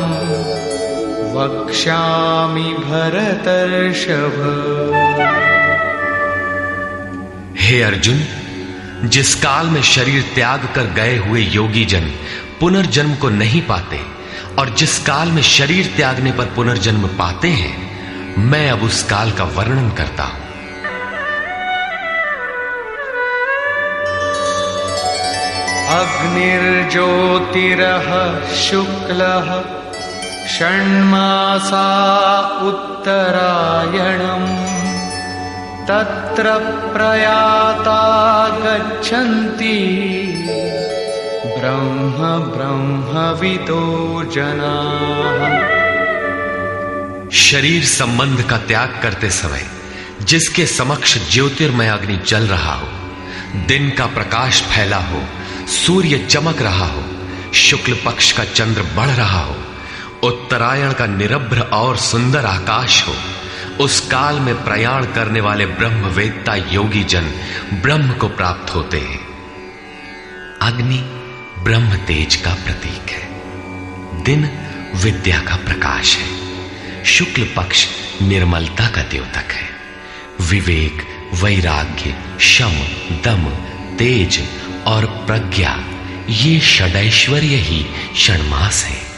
वक्ष्यामि भरतर्षभ। हे अर्जुन, जिस काल में शरीर त्याग कर गए हुए योगी जन पुनर्जन्म को नहीं पाते और जिस काल में शरीर त्यागने पर पुनर्जन्म पाते हैं, मैं अब उस काल का वर्णन करता हूं। अग्निर्ज्योतिरः शुक्लः षण्मासा उत्तरायणम् तत्र प्रयाता गच्छन्ति ब्रह्मविदो जनाः। शरीर संबंध का त्याग करते समय जिसके समक्ष ज्योतिर्मय अग्नि जल रहा हो, दिन का प्रकाश फैला हो, सूर्य चमक रहा हो, शुक्ल पक्ष का चंद्र बढ़ रहा हो, उत्तरायण का निरभ्र और सुंदर आकाश हो, उस काल में प्रयाण करने वाले ब्रह्मवेत्ता योगी जन ब्रह्म को प्राप्त होते हैं। अग्नि ब्रह्म तेज का प्रतीक है, दिन विद्या का प्रकाश है, शुक्ल पक्ष निर्मलता का द्योतक है, विवेक, वैराग्य, शम, दम, तेज और प्रज्ञा ये षडैश्वर्य ही षण्मास है।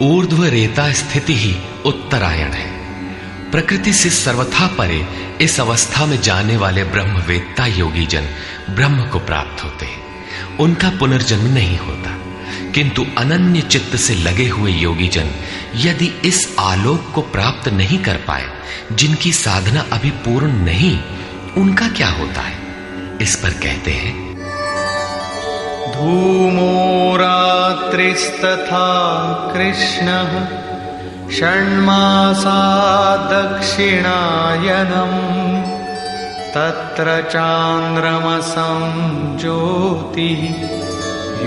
ऊर्ध्व रेता स्थिति ही उत्तरायण है। प्रकृति से सर्वथा परे इस अवस्था में जाने वाले ब्रह्मवेत्ता योगी जन ब्रह्म को प्राप्त होते हैं, उनका पुनर्जन्म नहीं होता। किंतु अनन्य चित्त से लगे हुए योगी जन यदि इस आलोक को प्राप्त नहीं कर पाए, जिनकी साधना अभी पूर्ण नहीं, उनका क्या होता है, इस पर कहते हैं। धूमो रात्रिस्तथा कृष्णः षण्मासा दक्षिणायनम् तत्र चान्द्रमसं ज्योतिः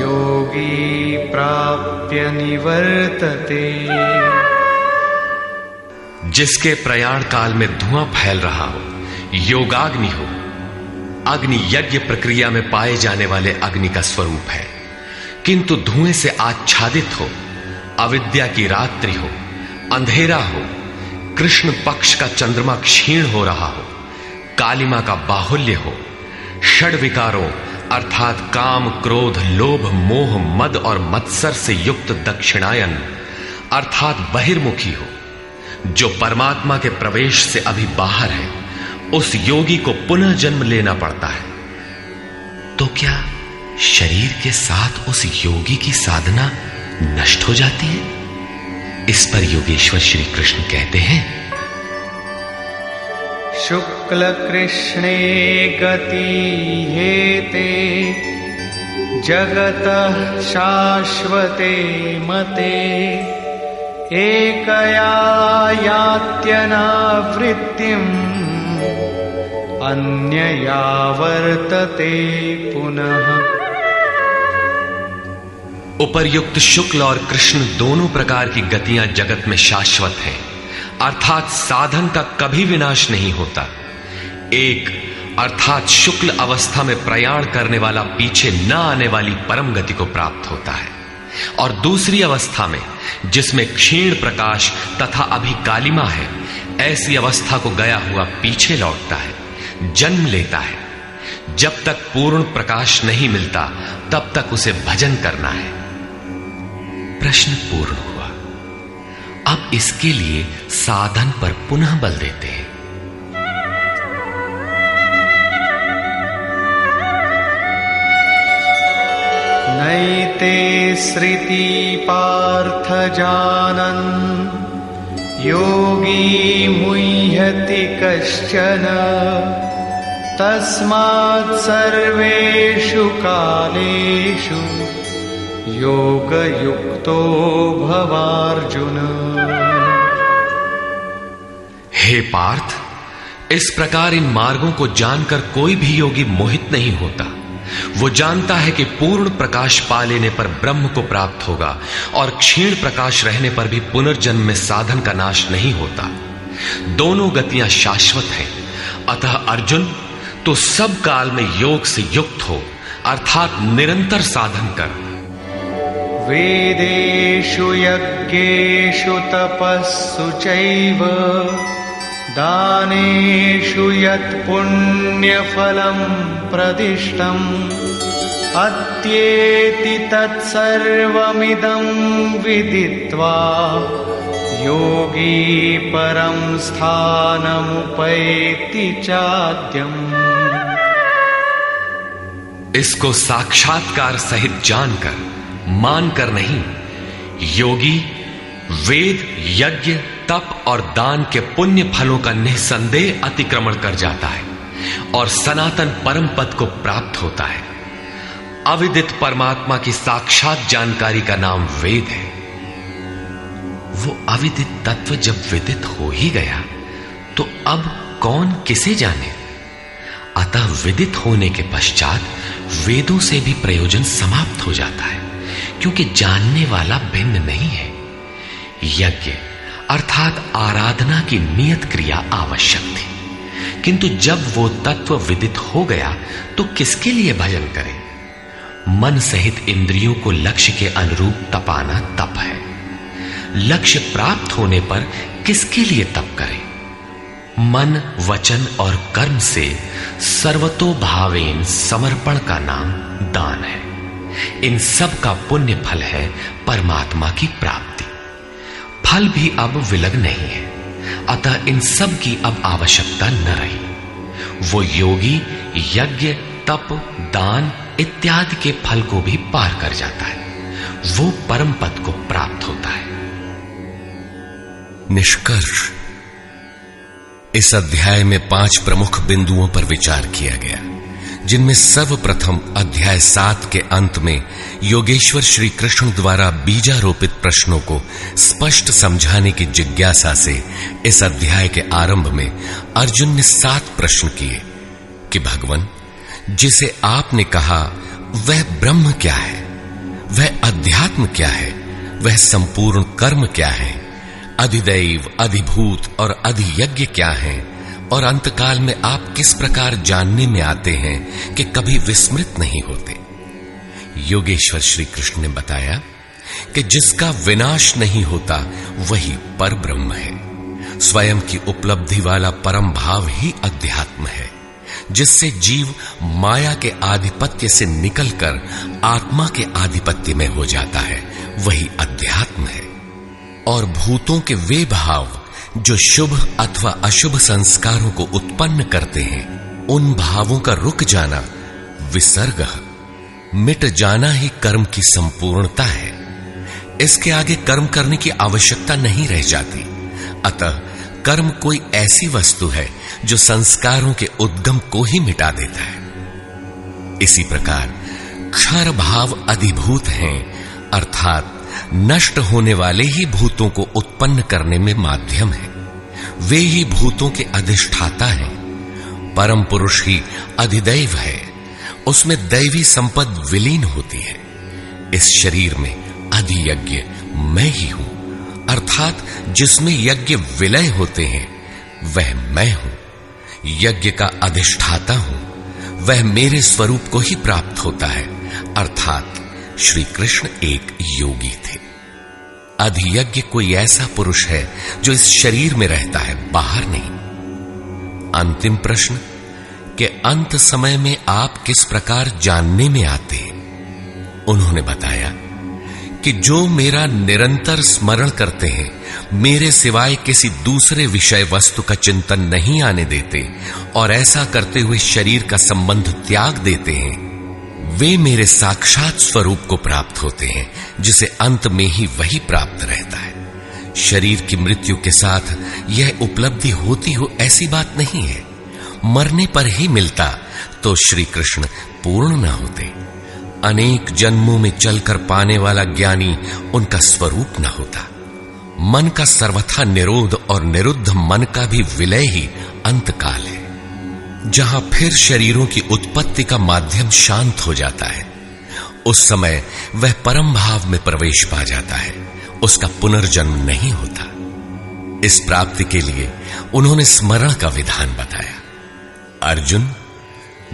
योगी प्राप्य निवर्तते। जिसके प्रयाण काल में धुआं फैल रहा हो, योगाग्नि हो। अग्नि यज्ञ प्रक्रिया में पाए जाने वाले अग्नि का स्वरूप है, किंतु धुएं से आच्छादित हो, अविद्या की रात्रि हो, अंधेरा हो, कृष्ण पक्ष का चंद्रमा क्षीण हो रहा हो, कालिमा का बाहुल्य हो, षड विकारों अर्थात काम, क्रोध, लोभ, मोह, मद और मत्सर से युक्त दक्षिणायन अर्थात बहिर्मुखी हो, जो परमात्मा के प्रवेश से अभी बाहर है, उस योगी को पुनः जन्म लेना पड़ता है। तो क्या शरीर के साथ उस योगी की साधना नष्ट हो जाती है? इस पर योगेश्वर श्री कृष्ण कहते हैं। शुक्ल कृष्णे गति हेते जगतः शाश्वते मते एकया यात्यनावृत्तिम् अन्यया वर्तते पुनः। उपर्युक्त शुक्ल और कृष्ण दोनों प्रकार की गतियां जगत में शाश्वत हैं, अर्थात साधन का कभी विनाश नहीं होता। एक अर्थात शुक्ल अवस्था में प्रयाण करने वाला पीछे न आने वाली परम गति को प्राप्त होता है, और दूसरी अवस्था में जिसमें क्षीण प्रकाश तथा अभी कालिमा है, ऐसी अवस्था को गया हुआ पीछे लौटता है, जन्म लेता है। जब तक पूर्ण प्रकाश नहीं मिलता तब तक उसे भजन करना है। प्रश्न पूर्ण हुआ। अब इसके लिए साधन पर पुनः बल देते हैं। नैते श्रुति पार्थ जानन् योगी मुह्यति कश्चन तस्मात् सर्वेषु कालेषु योगयुक्तो भवार्जुन। हे पार्थ, इस प्रकार इन मार्गों को जानकर कोई भी योगी मोहित नहीं होता। वो जानता है कि पूर्ण प्रकाश पा लेने पर ब्रह्म को प्राप्त होगा और क्षीण प्रकाश रहने पर भी पुनर्जन्म में साधन का नाश नहीं होता। दोनों गतियां शाश्वत हैं। अतः अर्जुन, तो सब काल में योग से युक्त हो, अर्थात निरंतर साधन कर। वेदेषु यज्ञेषु तपस्सु चैव दानेषु यत् पुण्यफलं प्रदिष्टम् अत्येति तत्सर्वमिदं विदित्वा योगी परं स्थानमुपैति चाद्यम्। इसको साक्षात्कार सहित जानकर, मानकर नहीं, योगी वेद, यज्ञ, तप और दान के पुण्य फलों का निसंदेह अतिक्रमण कर जाता है और सनातन परम पद को प्राप्त होता है। अविदित परमात्मा की साक्षात जानकारी का नाम वेद है। वो अविदित तत्व जब विदित हो ही गया तो अब कौन किसे जाने। अतः विदित होने के पश्चात वेदों से भी प्रयोजन समाप्त हो जाता है, क्योंकि जानने वाला भिन्न नहीं है। यज्ञ अर्थात आराधना की नियत क्रिया आवश्यक थी, किंतु जब वो तत्व विदित हो गया तो किसके लिए भजन करें। मन सहित इंद्रियों को लक्ष्य के अनुरूप तपाना तप है। लक्ष्य प्राप्त होने पर किसके लिए तप करें। मन, वचन और कर्म से सर्वतोभावेन समर्पण का नाम दान है। इन सब का पुण्य फल है परमात्मा की प्राप्ति। फल भी अब विलग नहीं है, अतः इन सब की अब आवश्यकता न रही। वो योगी यज्ञ, तप, दान इत्यादि के फल को भी पार कर जाता है। वो परम पद को प्राप्त होता है। निष्कर्ष, इस अध्याय में 5 प्रमुख बिंदुओं पर विचार किया गया, जिनमें सर्वप्रथम अध्याय 7 के अंत में योगेश्वर श्री कृष्ण द्वारा बीजारोपित प्रश्नों को स्पष्ट समझाने की जिज्ञासा से इस अध्याय के आरंभ में अर्जुन ने 7 प्रश्न किए कि भगवान, जिसे आपने कहा वह ब्रह्म क्या है, वह अध्यात्म क्या है, वह संपूर्ण कर्म क्या है, अधिदैव, अधिभूत और अधियज्ञ क्या है, और अंतकाल में आप किस प्रकार जानने में आते हैं कि कभी विस्मृत नहीं होते। योगेश्वर श्री कृष्ण ने बताया कि जिसका विनाश नहीं होता वही पर ब्रह्म है। स्वयं की उपलब्धि वाला परम भाव ही अध्यात्म है, जिससे जीव माया के आधिपत्य से निकलकर आत्मा के आधिपत्य में हो जाता है, वही अध्यात्म है। और भूतों के वे भाव जो शुभ अथवा अशुभ संस्कारों को उत्पन्न करते हैं, उन भावों का रुक जाना विसर्ग, मिट जाना ही कर्म की संपूर्णता है। इसके आगे कर्म करने की आवश्यकता नहीं रह जाती। अतः कर्म कोई ऐसी वस्तु है जो संस्कारों के उद्गम को ही मिटा देता है। इसी प्रकार क्षर भाव अधिभूत हैं, अर्थात नष्ट होने वाले ही भूतों को उत्पन्न करने में माध्यम है। वे ही भूतों के अधिष्ठाता हैं। परम पुरुष ही अधिदैव है, उसमें दैवी संपद विलीन होती है। इस शरीर में अधियज्ञ मैं ही हूं, अर्थात जिसमें यज्ञ विलय होते हैं वह मैं हूं। यज्ञ का अधिष्ठाता हूं, वह मेरे स्वरूप को ही प्राप्त होता है। अर्थात श्री कृष्ण एक योगी थे। अधियज्ञ कोई ऐसा पुरुष है जो इस शरीर में रहता है, बाहर नहीं। अंतिम प्रश्न कि अंत समय में आप किस प्रकार जानने में आते हैं। उन्होंने बताया कि जो मेरा निरंतर स्मरण करते हैं, मेरे सिवाय किसी दूसरे विषय वस्तु का चिंतन नहीं आने देते और ऐसा करते हुए शरीर का संबंध त्याग देते हैं, वे मेरे साक्षात स्वरूप को प्राप्त होते हैं, जिसे अंत में ही वही प्राप्त रहता है। शरीर की मृत्यु के साथ यह उपलब्धि होती हो ऐसी बात नहीं है। मरने पर ही मिलता तो श्री कृष्ण पूर्ण न होते। अनेक जन्मों में चलकर पाने वाला ज्ञानी उनका स्वरूप न होता। मन का सर्वथा निरोध और निरुद्ध मन का भी विलय ही अंतकाल है, जहां फिर शरीरों की उत्पत्ति का माध्यम शांत हो जाता है। उस समय वह परम भाव में प्रवेश पा जाता है, उसका पुनर्जन्म नहीं होता। इस प्राप्ति के लिए उन्होंने स्मरण का विधान बताया। अर्जुन,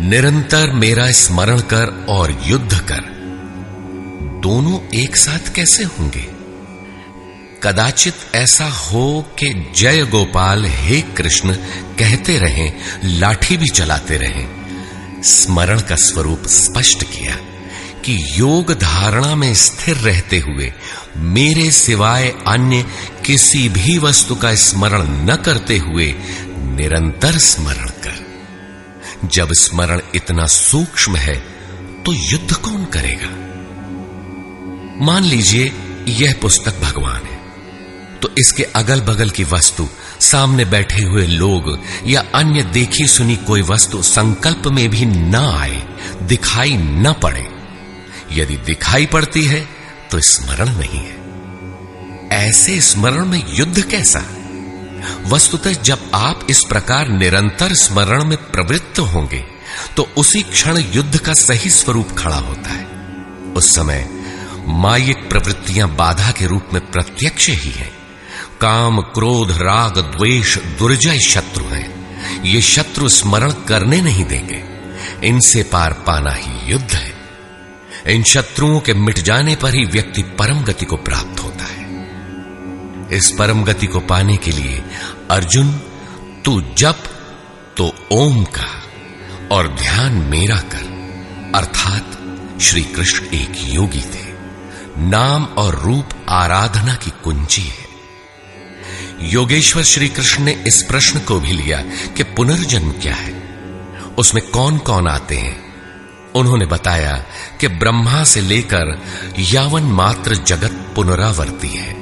निरंतर मेरा स्मरण कर और युद्ध कर, दोनों एक साथ कैसे होंगे? कदाचित ऐसा हो कि जय गोपाल हे कृष्ण कहते रहें, लाठी भी चलाते रहें। स्मरण का स्वरूप स्पष्ट किया कि योग धारणा में स्थिर रहते हुए मेरे सिवाय अन्य किसी भी वस्तु का स्मरण न करते हुए निरंतर स्मरण कर। जब स्मरण इतना सूक्ष्म है तो युद्ध कौन करेगा? मान लीजिए यह पुस्तक भगवान है, तो इसके अगल बगल की वस्तु, सामने बैठे हुए लोग या अन्य देखी सुनी कोई वस्तु संकल्प में भी न आए, दिखाई न पड़े। यदि दिखाई पड़ती है तो स्मरण नहीं है। ऐसे स्मरण में युद्ध कैसा? वस्तुतः जब आप इस प्रकार निरंतर स्मरण में प्रवृत्त होंगे तो उसी क्षण युद्ध का सही स्वरूप खड़ा होता है। उस समय मायिक प्रवृत्तियां बाधा के रूप में प्रत्यक्ष ही हैं। काम, क्रोध, राग, द्वेष दुर्जय शत्रु हैं। ये शत्रु स्मरण करने नहीं देंगे। इनसे पार पाना ही युद्ध है। इन शत्रुओं के मिट जाने पर ही व्यक्ति परम गति को प्राप्त होता है। इस परम गति को पाने के लिए अर्जुन, तू जप तो ओम का और ध्यान मेरा कर। अर्थात श्री कृष्ण एक योगी थे। नाम और रूप आराधना की कुंजी है। योगेश्वर श्री कृष्ण ने इस प्रश्न को भी लिया कि पुनर्जन्म क्या है, उसमें कौन कौन आते हैं। उन्होंने बताया कि ब्रह्मा से लेकर यावन मात्र जगत पुनरावर्ती है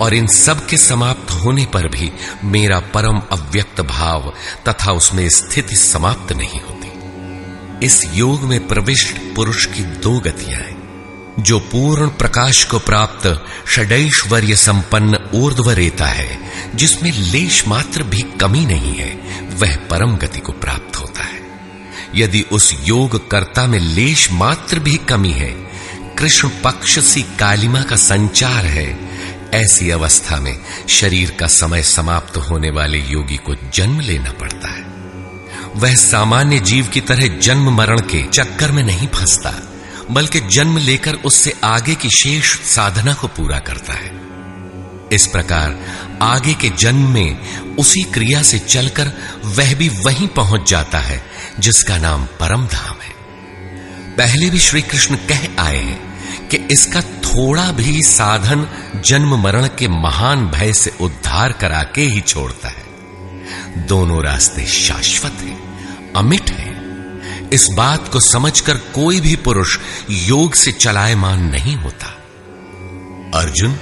और इन सब के समाप्त होने पर भी मेरा परम अव्यक्त भाव तथा उसमें स्थिति समाप्त नहीं होती। इस योग में प्रविष्ट पुरुष की दो गतियां हैं। जो पूर्ण प्रकाश को प्राप्त षडैश्वर्य संपन्न ऊर्ध्वरेता है, जिसमें लेश मात्र भी कमी नहीं है, वह परम गति को प्राप्त होता है। यदि उस योग कर्ता में लेश मात्र भी कमी है, कृष्ण पक्ष सी कालिमा का संचार है, ऐसी अवस्था में शरीर का समय समाप्त होने वाले योगी को जन्म लेना पड़ता है। वह सामान्य जीव की तरह जन्म मरण के चक्कर में नहीं फंसता, बल्कि जन्म लेकर उससे आगे की शेष साधना को पूरा करता है। इस प्रकार आगे के जन्म में उसी क्रिया से चलकर वह भी वहीं पहुंच जाता है जिसका नाम परम धाम है। पहले भी श्री कृष्ण कह आए हैं कि इसका थोड़ा भी साधन जन्म मरण के महान भय से उद्धार करा के ही छोड़ता है। दोनों रास्ते शाश्वत हैं, अमिट हैं। इस बात को समझकर कोई भी पुरुष योग से चलायमान नहीं होता। अर्जुन,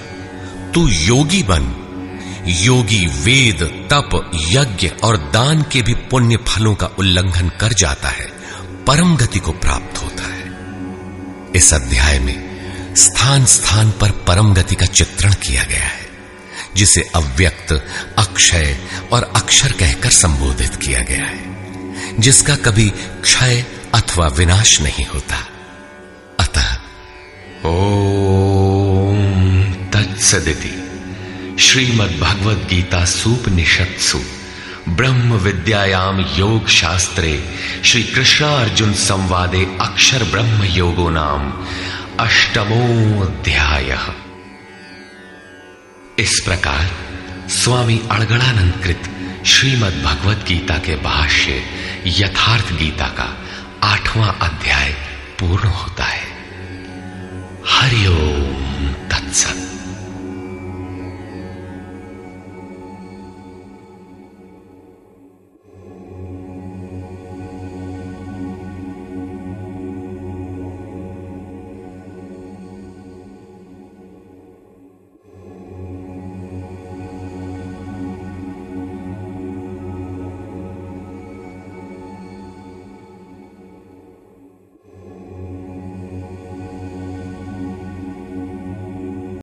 तू योगी बन। योगी वेद, तप, यज्ञ और दान के भी पुण्य फलों का उल्लंघन कर जाता है, परम गति को प्राप्त होता है। इस अध्याय में स्थान स्थान पर परम गति का चित्रण किया गया है, जिसे अव्यक्त, अक्षय और अक्षर कहकर संबोधित किया गया है, जिसका कभी क्षय अथवा विनाश नहीं होता। अतः ओम तत्सदिति श्रीमद् भगवद गीता सूपनिषत्सु ब्रह्म विद्यायाम योग शास्त्रे श्री कृष्णार्जुन संवादे अक्षर ब्रह्म योगो नाम अष्टमोऽध्यायः। इस प्रकार स्वामी अड़गड़ानंद कृत श्रीमद् भगवत गीता के भाष्य यथार्थ गीता का 8वां अध्याय पूर्ण होता है। हरि ओम तत्सत।